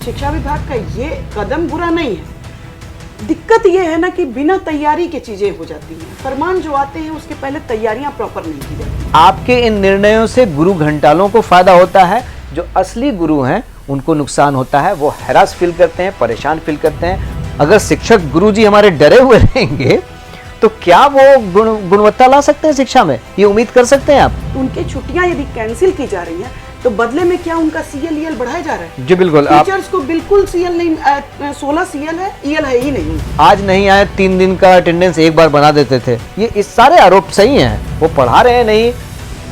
शिक्षा विभाग का ये कदम बुरा नहीं है। दिक्कत ये है ना कि बिना तैयारी के चीजें हो जाती हैं। फरमान जो आते हैं उसके पहले तैयारियां प्रॉपर नहीं की जाती। आपके इन निर्णयों से गुरु घंटालों को फायदा होता है, जो असली गुरु हैं उनको नुकसान होता है। वो हैरास फील करते हैं, परेशान फील करते हैं। अगर शिक्षक गुरुजी हमारे डरे हुए रहेंगे तो क्या वो गुणवत्ता ला सकते हैं शिक्षा में? ये उम्मीद कर सकते हैं आप? उनकी छुट्टियां यदि कैंसिल की जा रही हैं तो बदले में क्या उनका सीएल ईएल बढ़ाया जा रहा है? जी बिल्कुल। टीचर्स को बिल्कुल सीएल नहीं, 16 सीएल है, ईएल है ही नहीं। आज नहीं आए, 3 दिन का अटेंडेंस एक बार बना देते थे। ये इस सारे आरोप सही हैं। वो पढ़ा रहे हैं नहीं,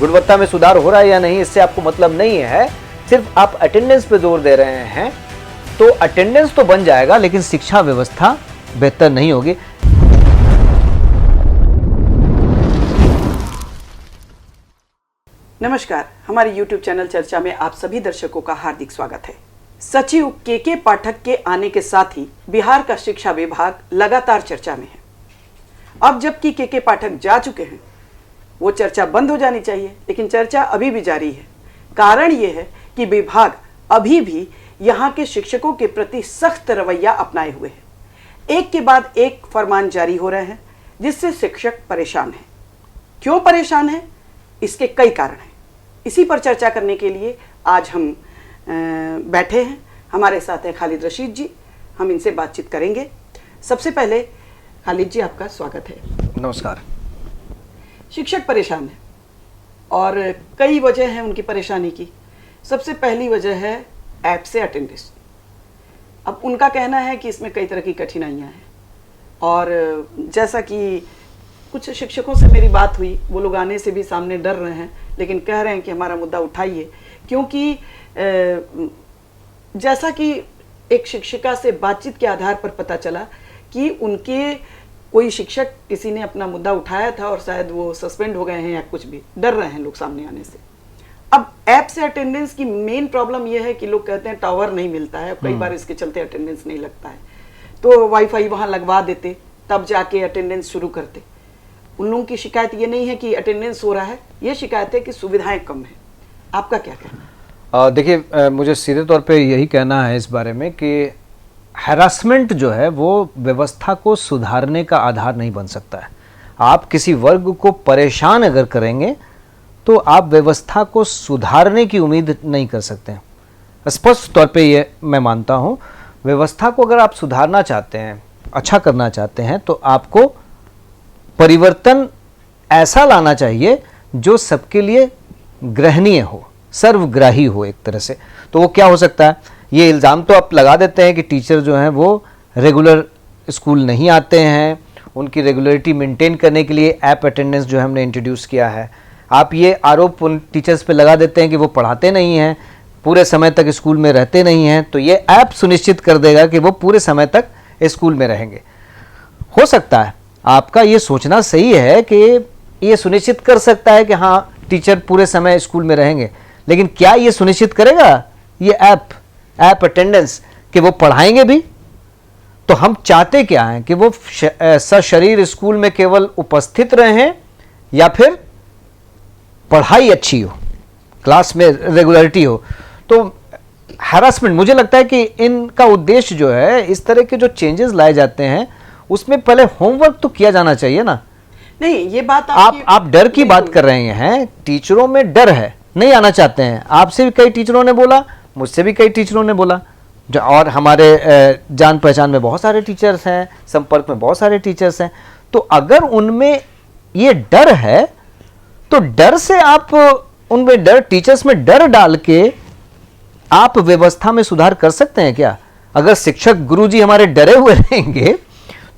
गुणवत्ता में सुधार हो रहा है या नहीं, इससे आपको मतलब नहीं है। सिर्फ आप अटेंडेंस पे जोर दे रहे हैं। तो अटेंडेंस तो बन जाएगा लेकिन शिक्षा व्यवस्था बेहतर नहीं होगी। नमस्कार, हमारे YouTube चैनल चर्चा में आप सभी दर्शकों का हार्दिक स्वागत है। सचिव के पाठक के आने के साथ ही बिहार का शिक्षा विभाग लगातार चर्चा में है। अब जबकि के पाठक जा चुके हैं, वो चर्चा बंद हो जानी चाहिए, लेकिन चर्चा अभी भी जारी है। कारण ये है कि विभाग अभी भी यहाँ के शिक्षकों के प्रति सख्त रवैया अपनाए हुए है। एक के बाद एक फरमान जारी हो रहे हैं, जिससे शिक्षक परेशान हैं। क्यों परेशान हैं? इसके कई कारण हैं। इसी पर चर्चा करने के लिए आज हम बैठे हैं। हमारे साथ हैं खालिद रशीद जी। हम इनसे बातचीत करेंगे। सबसे पहले खालिद जी, आपका स्वागत है। नमस्कार। शिक्षक परेशान है और कई वजह हैं उनकी परेशानी की। सबसे पहली वजह है ऐप से अटेंडेंस। अब उनका कहना है कि इसमें कई तरह की कठिनाइयाँ हैं और जैसा कि कुछ शिक्षकों से मेरी बात हुई, वो लोग आने से भी सामने डर रहे हैं, लेकिन कह रहे हैं कि हमारा मुद्दा उठाइए। क्योंकि जैसा कि एक शिक्षिका से बातचीत के आधार पर पता चला कि उनके कोई शिक्षक किसी ने अपना मुद्दा उठाया था और शायद वो सस्पेंड हो गए हैं या कुछ भी, डर रहे हैं लोग सामने आने से। अब ऐप से अटेंडेंस की मेन प्रॉब्लम यह है कि लोग कहते हैं टावर नहीं मिलता है, कई बार इसके चलते अटेंडेंस नहीं लगता है। तो वाईफाई वहाँ लगवा देते, तब जाके अटेंडेंस शुरू करते। उन लोगों की शिकायत ये नहीं है कि अटेंडेंस हो रहा है, ये शिकायत है कि सुविधाएं कम है। आपका क्या कहना है? देखिए, मुझे सीधे तौर पे यही कहना है इस बारे में कि हैरासमेंट जो है वो व्यवस्था को सुधारने का आधार नहीं बन सकता है। आप किसी वर्ग को परेशान अगर करेंगे तो आप व्यवस्था को सुधारने की उम्मीद नहीं कर सकते हैं। स्पष्ट तौर पे ये मैं मानता हूँ, व्यवस्था को अगर आप सुधारना चाहते हैं, अच्छा करना चाहते हैं, तो आपको परिवर्तन ऐसा लाना चाहिए जो सबके लिए ग्रहणीय हो, सर्वग्राही हो एक तरह से। तो वो क्या हो सकता है? ये इल्ज़ाम तो आप लगा देते हैं कि टीचर जो हैं वो रेगुलर स्कूल नहीं आते हैं। उनकी रेगुलरिटी मेंटेन करने के लिए ऐप अटेंडेंस जो हमने इंट्रोड्यूस किया है। आप ये आरोप उन टीचर्स पे लगा देते हैं कि वो पढ़ाते नहीं हैं, पूरे समय तक स्कूल में रहते नहीं हैं। तो ये ऐप सुनिश्चित कर देगा कि वो पूरे समय तक स्कूल में रहेंगे। हो सकता है आपका ये सोचना सही है कि ये सुनिश्चित कर सकता है कि हाँ टीचर पूरे समय स्कूल में रहेंगे, लेकिन क्या ये सुनिश्चित करेगा ये ऐप अटेंडेंस कि वो पढ़ाएंगे भी? तो हम चाहते क्या हैं कि वो सशरीर स्कूल में केवल उपस्थित रहें या फिर पढ़ाई अच्छी हो, क्लास में रेगुलरिटी हो। तो हैरासमेंट, मुझे लगता है कि इनका उद्देश्य जो है, इस तरह के जो चेंजेस लाए जाते हैं उसमें पहले होमवर्क तो किया जाना चाहिए ना। नहीं, ये बात आप डर की बात कर रहे हैं। टीचरों में डर है, नहीं आना चाहते हैं। आपसे भी कई टीचरों ने बोला, मुझसे भी कई टीचरों ने बोला, और हमारे जान पहचान में बहुत सारे टीचर्स हैं, संपर्क में बहुत सारे टीचर्स हैं। तो अगर उनमें ये डर है तो डर से आप उनमें डर, टीचर्स में डर डाल के आप व्यवस्था में सुधार कर सकते हैं क्या? अगर शिक्षक गुरुजी हमारे डरे हुए रहेंगे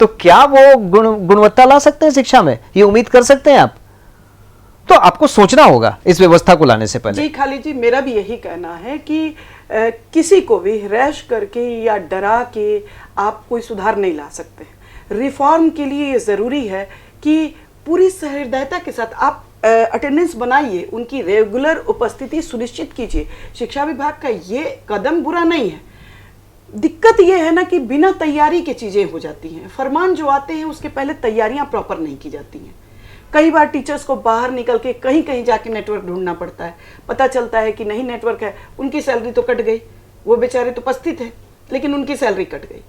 तो क्या वो गुणवत्ता ला सकते हैं शिक्षा में? ये उम्मीद कर सकते हैं आप? तो आपको सोचना होगा इस व्यवस्था को लाने से पहले। जी खालिद जी, मेरा भी यही कहना है कि किसी को भी रैश करके या डरा के आप कोई सुधार नहीं ला सकते। रिफॉर्म के लिए ये ज़रूरी है कि पूरी सहृदयता के साथ आप अटेंडेंस बनाइए, उनकी रेगुलर उपस्थिति सुनिश्चित कीजिए। शिक्षा विभाग का ये कदम बुरा नहीं है। दिक्कत ये है ना कि बिना तैयारी के चीज़ें हो जाती हैं। फरमान जो आते हैं उसके पहले तैयारियां प्रॉपर नहीं की जाती हैं। कई बार टीचर्स को बाहर निकल के कहीं कहीं जाके नेटवर्क ढूंढना पड़ता है। पता चलता है कि नहीं नेटवर्क है, उनकी सैलरी तो कट गई, वो बेचारे तो पस्ती थे, लेकिन उनकी सैलरी कट गई।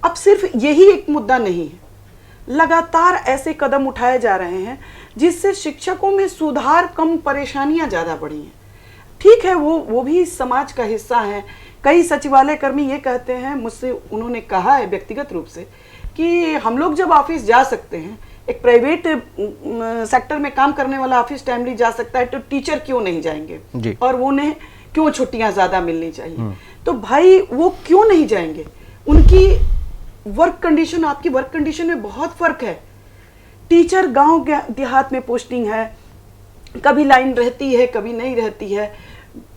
अब सिर्फ यही एक मुद्दा नहीं है, लगातार ऐसे कदम उठाए जा रहे हैं जिससे शिक्षकों में सुधार कम, परेशानियां ज़्यादा बढ़ी हैं। ठीक है, वो भी समाज का हिस्सा है। कई सचिवालय कर्मी ये कहते हैं, मुझसे उन्होंने कहा है व्यक्तिगत रूप से, कि हम लोग जब ऑफिस जा सकते हैं, एक प्राइवेट सेक्टर में काम करने वाला ऑफिस टाइमली जा सकता है, तो टीचर क्यों नहीं जाएंगे जी। और उन्हें क्यों छुट्टियां ज़्यादा मिलनी चाहिए? तो भाई वो क्यों नहीं जाएंगे? उनकी वर्क कंडीशन, आपकी वर्क कंडीशन में बहुत फर्क है। टीचर गांव देहात में पोस्टिंग है, कभी लाइन रहती है, कभी नहीं रहती है।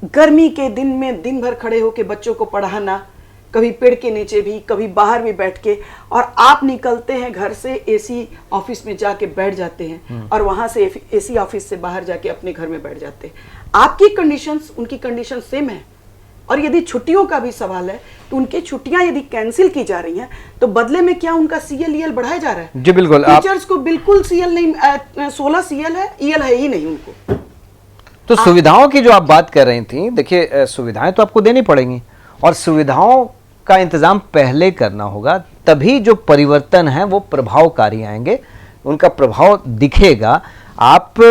गर्मी के दिन में दिन भर खड़े होकर बच्चों को पढ़ाना, कभी पेड़ के नीचे भी, कभी बाहर भी बैठ के, और आप निकलते हैं घर से एसी ऑफिस में जाके बैठ जाते हैं और वहां से एसी ऑफिस से बाहर जाके अपने घर में बैठ जाते हैं। आपकी कंडीशंस उनकी कंडीशन सेम है। और यदि छुट्टियों का भी सवाल है तो उनकी छुट्टियां यदि कैंसिल की जा रही हैं तो बदले में क्या उनका सीएल ईएल बढ़ाया जा रहा है? जी बिल्कुल। टीचर्स को बिल्कुल सीएल नहीं, 16 सीएल है, ईएल है ही नहीं उनको। तो सुविधाओं की जो आप बात कर रही थी, देखिए सुविधाएं तो आपको देनी पड़ेंगी और सुविधाओं का इंतजाम पहले करना होगा, तभी जो परिवर्तन है वो प्रभावकारी आएंगे, उनका प्रभाव दिखेगा। आप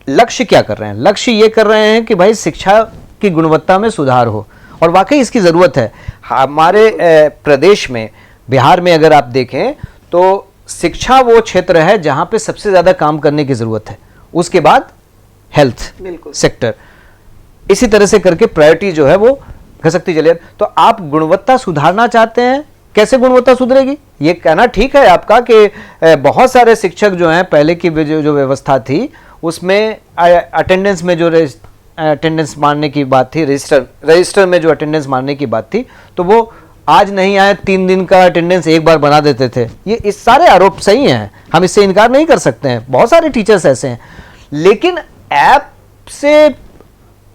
लक्ष्य क्या कर रहे हैं? लक्ष्य ये कर रहे हैं कि भाई शिक्षा की गुणवत्ता में सुधार हो, और वाकई इसकी ज़रूरत है। हमारे प्रदेश में, बिहार में अगर आप देखें तो शिक्षा वो क्षेत्र है जहाँ पे सबसे ज़्यादा काम करने की ज़रूरत है, उसके बाद हेल्थ सेक्टर, इसी तरह से करके प्रायोरिटी जो है वो घसकती चली। तो आप गुणवत्ता सुधारना चाहते हैं, कैसे गुणवत्ता सुधरेगी? ये कहना ठीक है आपका कि बहुत सारे शिक्षक जो हैं, पहले की जो व्यवस्था थी उसमें अटेंडेंस में जो अटेंडेंस मारने की बात थी, रजिस्टर में जो अटेंडेंस मारने की बात थी, तो वो आज नहीं आए 3 दिन का अटेंडेंस एक बार बना देते थे। ये इस सारे आरोप सही हैं, हम इससे इनकार नहीं कर सकते हैं, बहुत सारे टीचर्स ऐसे हैं। लेकिन ऐप से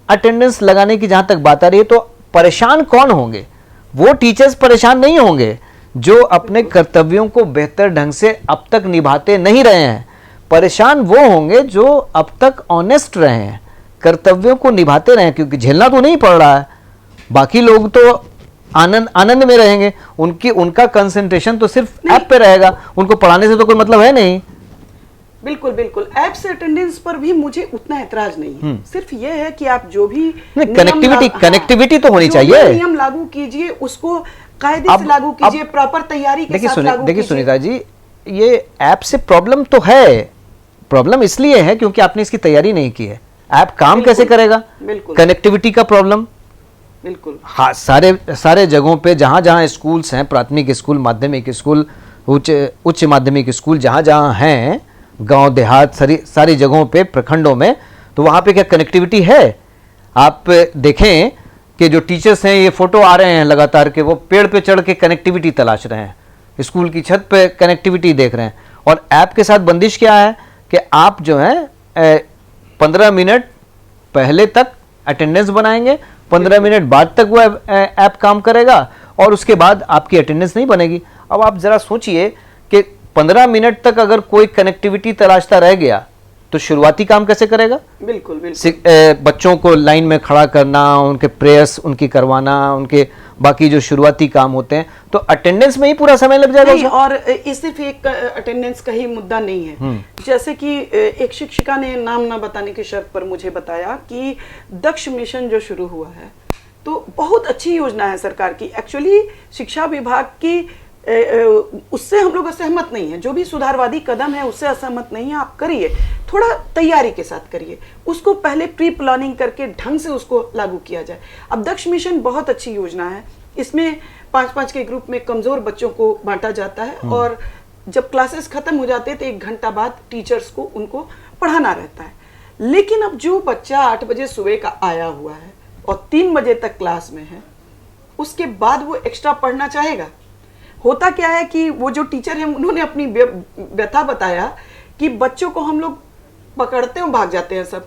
अटेंडेंस लगाने की जहां तक बात आ रही है, तो परेशान कौन होंगे? वो टीचर्स परेशान नहीं होंगे जो अपने कर्तव्यों को बेहतर ढंग से अब तक निभाते नहीं रहे हैं। परेशान वो होंगे जो अब तक ऑनेस्ट रहे हैं, कर्तव्यों को निभाते रहे, क्योंकि झेलना तो नहीं पड़ रहा है। बाकी लोग तो आनंद में रहेंगे, उनका कंसंट्रेशन तो सिर्फ ऐप पे रहेगा, उनको पढ़ाने से तो कोई मतलब है नहीं। बिल्कुल बिल्कुल। ऐप से अटेंडेंस पर भी मुझे उतना ऐतराज नहीं है, सिर्फ ये है कि आप जो भी कनेक्टिविटी तो होनी चाहिए, नियम लागू कीजिए, उसको कायदे से लागू कीजिए, प्रॉपर तैयारी के साथ लागू कीजिए। देखिए सुनीता जी, ये ऐप से प्रॉब्लम तो है, प्रॉब्लम इसलिए है क्योंकि आपने इसकी तैयारी नहीं की है। ऐप काम कैसे करेगा? कनेक्टिविटी का प्रॉब्लम। बिल्कुल। हाँ, सारे जगहों पे जहां जहां स्कूल्स हैं, प्राथमिक स्कूल, माध्यमिक स्कूल, उच्च माध्यमिक स्कूल जहां जहां हैं, गांव देहात सारी जगहों पे, प्रखंडों में, तो वहां पे क्या कनेक्टिविटी है? आप देखें कि जो टीचर्स हैं, ये फोटो आ रहे हैं लगातार के वो पेड़ पे चढ़ के कनेक्टिविटी तलाश रहे हैं, स्कूल की छत पे कनेक्टिविटी देख रहे हैं। और ऐप के साथ बंदिश क्या है कि आप जो है 15 मिनट पहले तक अटेंडेंस बनाएंगे, 15 मिनट बाद तक वो ऐप काम करेगा और उसके बाद आपकी अटेंडेंस नहीं बनेगी। अब आप जरा सोचिए कि 15 मिनट तक अगर कोई कनेक्टिविटी तलाशता रह गया तो शुरुआती काम कैसे करेगा? बिल्कुल बिल्कुल। बच्चों को लाइन में खड़ा करना, उनके प्रेयर्स उनकी करवाना, उनके बाकी जो शुरुआती काम होते हैं, तो अटेंडेंस में ही पूरा समय लग जाएगा। नहीं, और ये सिर्फ एक अटेंडेंस का ही मुद्दा नहीं है। जैसे कि एक शिक्षिका ने नाम ना बताने की शर्त पर मुझे बताया कि दक्ष मिशन जो शुरू हुआ है, तो बहुत अच्छी योजना है सरकार की। एक्चुअली शिक्षा विभाग की उससे हम लोग असहमत नहीं है, जो भी सुधारवादी कदम है उससे असहमत नहीं है। आप करिए, थोड़ा तैयारी के साथ करिए, उसको पहले प्री प्लानिंग करके ढंग से उसको लागू किया जाए। अब दक्ष मिशन बहुत अच्छी योजना है, इसमें 5-5 के ग्रुप में कमजोर बच्चों को बांटा जाता है और जब क्लासेस खत्म हो जाते हैं तो 1 घंटा बाद टीचर्स को उनको पढ़ाना रहता है। लेकिन अब जो बच्चा 8 बजे सुबह का आया हुआ है और 3 बजे तक क्लास में है, उसके बाद वो एक्स्ट्रा पढ़ना चाहेगा। होता क्या है कि वो जो टीचर है उन्होंने अपनी व्यथा बताया कि बच्चों को हम लोग पकड़ते हैं, भाग जाते हैं सब।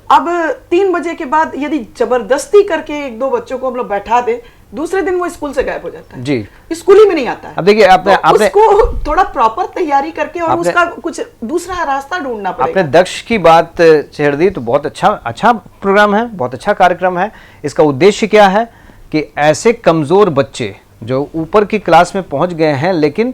अब 3 बजे के बाद यदि जबरदस्ती करके 1-2 बच्चों को हम लोग बैठा दे, दूसरे दिन वो स्कूल से गायब हो जाता है जी, स्कूल ही में नहीं आता है। अब देखिए आपने उसको थोड़ा प्रॉपर तैयारी करके और उसका कुछ दूसरा रास्ता ढूंढना पड़ेगा। आपने दक्ष की बात छेड़ दी, तो बहुत अच्छा प्रोग्राम है, बहुत अच्छा कार्यक्रम है। इसका उद्देश्य क्या है कि ऐसे कमज़ोर बच्चे जो ऊपर की क्लास में पहुंच गए हैं लेकिन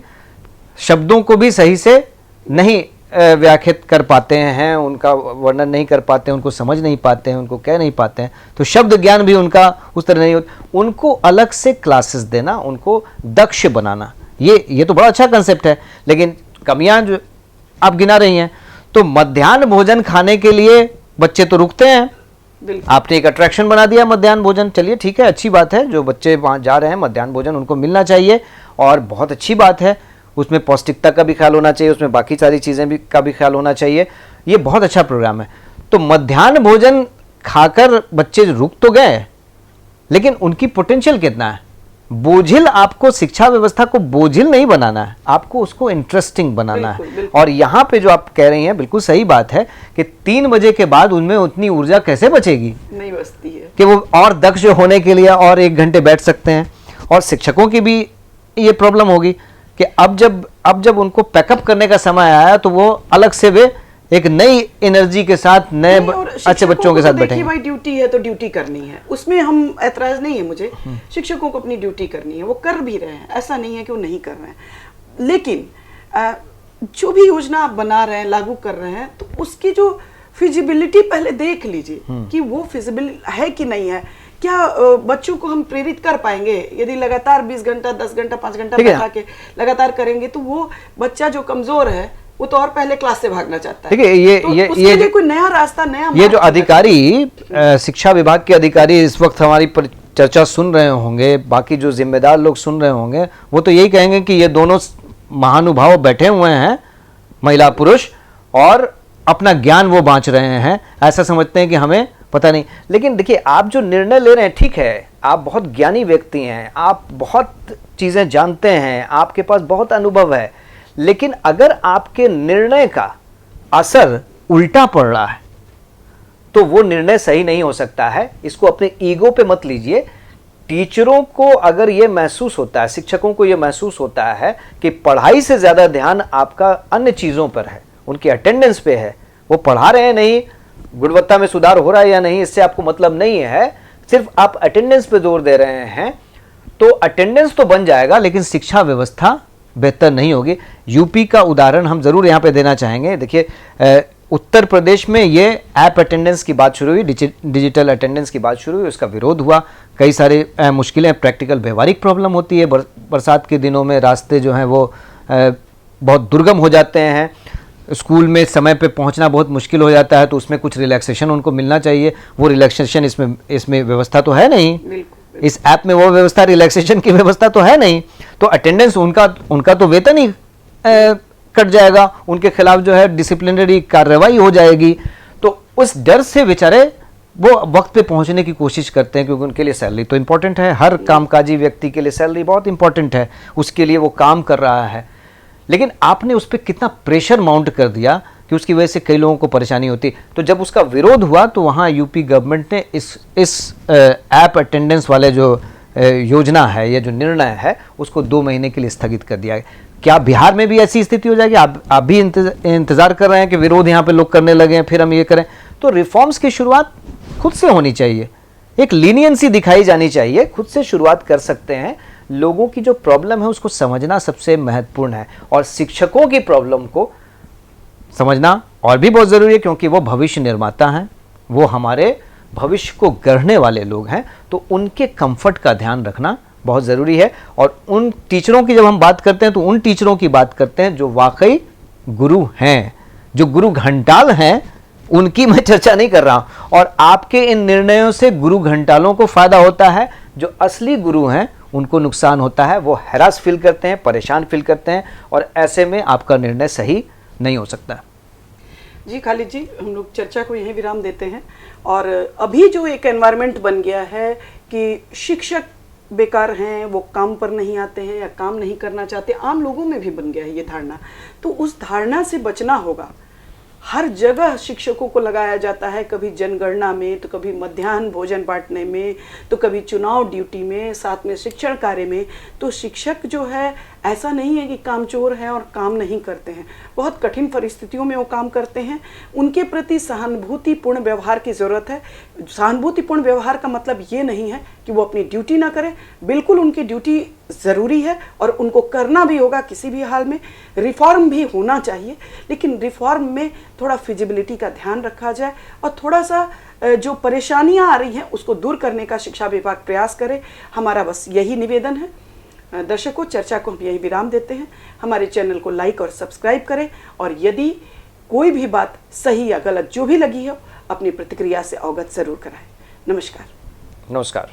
शब्दों को भी सही से नहीं व्याख्यात कर पाते हैं, उनका वर्णन नहीं कर पाते हैं, उनको समझ नहीं पाते हैं, उनको कह नहीं पाते हैं, तो शब्द ज्ञान भी उनका उस तरह नहीं होता, उनको अलग से क्लासेस देना, उनको दक्ष बनाना, ये तो बड़ा अच्छा कंसेप्ट है। लेकिन कमियां जो आप गिना रही हैं, तो मध्याह्न भोजन खाने के लिए बच्चे तो रुकते हैं, आपने एक अट्रैक्शन बना दिया मध्याह्न भोजन, चलिए ठीक है, अच्छी बात है, जो बच्चे वहाँ जा रहे हैं मध्याह्न भोजन उनको मिलना चाहिए और बहुत अच्छी बात है, उसमें पौष्टिकता का भी ख्याल होना चाहिए, उसमें बाकी सारी चीज़ें भी का भी ख्याल होना चाहिए, ये बहुत अच्छा प्रोग्राम है। तो मध्याह्न भोजन खाकर बच्चे रुक तो गए, लेकिन उनकी पोटेंशियल कितना है? बोझिल, आपको शिक्षा व्यवस्था को बोझिल नहीं बनाना है, आपको उसको इंटरेस्टिंग बनाना है। और यहाँ पे जो आप कह रही हैं बिल्कुल सही बात है कि 3 बजे के बाद उनमें उतनी ऊर्जा कैसे बचेगी, नहीं बचती है कि वो और दक्ष होने के लिए और 1 घंटे बैठ सकते हैं। और शिक्षकों की भी ये प्रॉब्लम होगी कि अब जब उनको पैकअप करने का समय आया तो वो अलग से वे एक नई एनर्जी के साथ नए अच्छे बच्चों के साथ बैठेंगे। भाई ड्यूटी है तो ड्यूटी करनी है, उसमें हम ऐतराज नहीं है मुझे, शिक्षकों को अपनी ड्यूटी करनी है, वो कर भी रहे हैं, ऐसा नहीं है कि वो नहीं कर रहे हैं। लेकिन जो भी योजना आप बना रहे हैं, लागू कर रहे हैं, तो उसकी जो फिजिबिलिटी पहले देख लीजिए कि वो फिजिबल है कि नहीं है। क्या बच्चों को हम प्रेरित कर पाएंगे? यदि लगातार 20 घंटा 10 घंटा 5 घंटा बैठा के लगातार करेंगे तो वो बच्चा जो कमजोर है वो तो और पहले क्लास से भागना चाहता है। ठीक है, ये कोई नया रास्ता, नया ये जो अधिकारी शिक्षा विभाग के अधिकारी इस वक्त हमारी चर्चा सुन रहे होंगे, बाकी जो जिम्मेदार लोग सुन रहे होंगे, वो तो यही कहेंगे कि ये दोनों महानुभाव बैठे हुए हैं, महिला पुरुष, और अपना ज्ञान वो बांट रहे हैं, ऐसा समझते हैं कि हमें पता नहीं। लेकिन देखिए, आप जो निर्णय ले रहे हैं, ठीक है, आप बहुत ज्ञानी व्यक्ति हैं, आप बहुत चीज़ें जानते हैं, आपके पास बहुत अनुभव है, लेकिन अगर आपके निर्णय का असर उल्टा पड़ रहा है तो वो निर्णय सही नहीं हो सकता है। इसको अपने ईगो पे मत लीजिए। टीचरों को अगर ये महसूस होता है, शिक्षकों को ये महसूस होता है कि पढ़ाई से ज़्यादा ध्यान आपका अन्य चीज़ों पर है, उनकी अटेंडेंस पे है, वो पढ़ा रहे हैं नहीं, गुणवत्ता में सुधार हो रहा है या नहीं, इससे आपको मतलब नहीं है, सिर्फ आप अटेंडेंस पे जोर दे रहे हैं, तो अटेंडेंस तो बन जाएगा लेकिन शिक्षा व्यवस्था बेहतर नहीं होगी। यूपी का उदाहरण हम जरूर यहाँ पे देना चाहेंगे। देखिए, उत्तर प्रदेश में ये ऐप अटेंडेंस की बात शुरू हुई, डिजिटल अटेंडेंस की बात शुरू हुई, उसका विरोध हुआ, कई सारे मुश्किलें, प्रैक्टिकल व्यवहारिक प्रॉब्लम होती है, बरसात के दिनों में रास्ते जो हैं वो बहुत दुर्गम हो जाते हैं, स्कूल में समय पे पहुंचना बहुत मुश्किल हो जाता है, तो उसमें कुछ रिलैक्सेशन उनको मिलना चाहिए। वो रिलैक्सेशन इसमें व्यवस्था तो है नहीं, इस ऐप में वो व्यवस्था, रिलैक्सेशन की व्यवस्था तो है नहीं, तो अटेंडेंस उनका तो वेतन ही कट जाएगा, उनके खिलाफ जो है डिसिप्लिनरी कार्रवाई हो जाएगी। तो उस डर से बेचारे वो वक्त पे पहुंचने की कोशिश करते हैं, क्योंकि उनके लिए सैलरी तो इंपॉर्टेंट है, हर कामकाजी व्यक्ति के लिए सैलरी बहुत इंपॉर्टेंट है, उसके लिए वो काम कर रहा है। लेकिन आपने उस पर कितना प्रेशर माउंट कर दिया कि उसकी वजह से कई लोगों को परेशानी होती। तो जब उसका विरोध हुआ तो वहाँ यूपी गवर्नमेंट ने इस ऐप अटेंडेंस वाले जो योजना है, ये जो निर्णय है, उसको 2 महीने के लिए स्थगित कर दिया। क्या बिहार में भी ऐसी स्थिति हो जाएगी? आप भी इंतजार कर रहे हैं कि विरोध यहाँ पे लोग करने लगे हैं, फिर हम ये करें? तो रिफॉर्म्स की शुरुआत खुद से होनी चाहिए, एक लीनियंसी दिखाई जानी चाहिए, खुद से शुरुआत कर सकते हैं। लोगों की जो प्रॉब्लम है उसको समझना सबसे महत्वपूर्ण है, और शिक्षकों की प्रॉब्लम को समझना और भी बहुत ज़रूरी है, क्योंकि वो भविष्य निर्माता हैं, वो हमारे भविष्य को गढ़ने वाले लोग हैं, तो उनके कंफर्ट का ध्यान रखना बहुत ज़रूरी है। और उन टीचरों की जब हम बात करते हैं तो उन टीचरों की बात करते हैं जो वाकई गुरु हैं, जो गुरु घंटाल हैं, उनकी मैं चर्चा नहीं कर रहा हूं। और आपके इन निर्णयों से गुरु घंटालों को फायदा होता है, जो असली गुरु हैं उनको नुकसान होता है, वो हैरास फील करते हैं, परेशान फील करते हैं, और ऐसे में आपका निर्णय सही नहीं हो सकता। जी खालिद जी, हम लोग चर्चा को यहीं विराम देते हैं। और अभी जो एक एनवायरनमेंट बन गया है कि शिक्षक बेकार हैं, वो काम पर नहीं आते हैं या काम नहीं करना चाहते, आम लोगों में भी बन गया है ये धारणा, तो उस धारणा से बचना होगा। हर जगह शिक्षकों को लगाया जाता है, कभी जनगणना में, तो कभी मध्याह्न भोजन बांटने में, तो कभी चुनाव ड्यूटी में, साथ में शिक्षण कार्य में। तो शिक्षक जो है ऐसा नहीं है कि कामचोर हैं और काम नहीं करते हैं, बहुत कठिन परिस्थितियों में वो काम करते हैं। उनके प्रति सहानुभूतिपूर्ण व्यवहार की ज़रूरत है। सहानुभूतिपूर्ण व्यवहार का मतलब ये नहीं है कि वो अपनी ड्यूटी ना करें, बिल्कुल उनकी ड्यूटी ज़रूरी है और उनको करना भी होगा किसी भी हाल में। रिफॉर्म भी होना चाहिए, लेकिन रिफॉर्म में थोड़ा फिजिबिलिटी का ध्यान रखा जाए और थोड़ा सा जो परेशानियां आ रही हैं उसको दूर करने का शिक्षा विभाग प्रयास करे। हमारा बस यही निवेदन है। दर्शकों, चर्चा को हम यही विराम देते हैं। हमारे चैनल को लाइक और सब्सक्राइब करें और यदि कोई भी बात सही या गलत जो भी लगी हो अपनी प्रतिक्रिया से अवगत जरूर कराएं। नमस्कार। नमस्कार।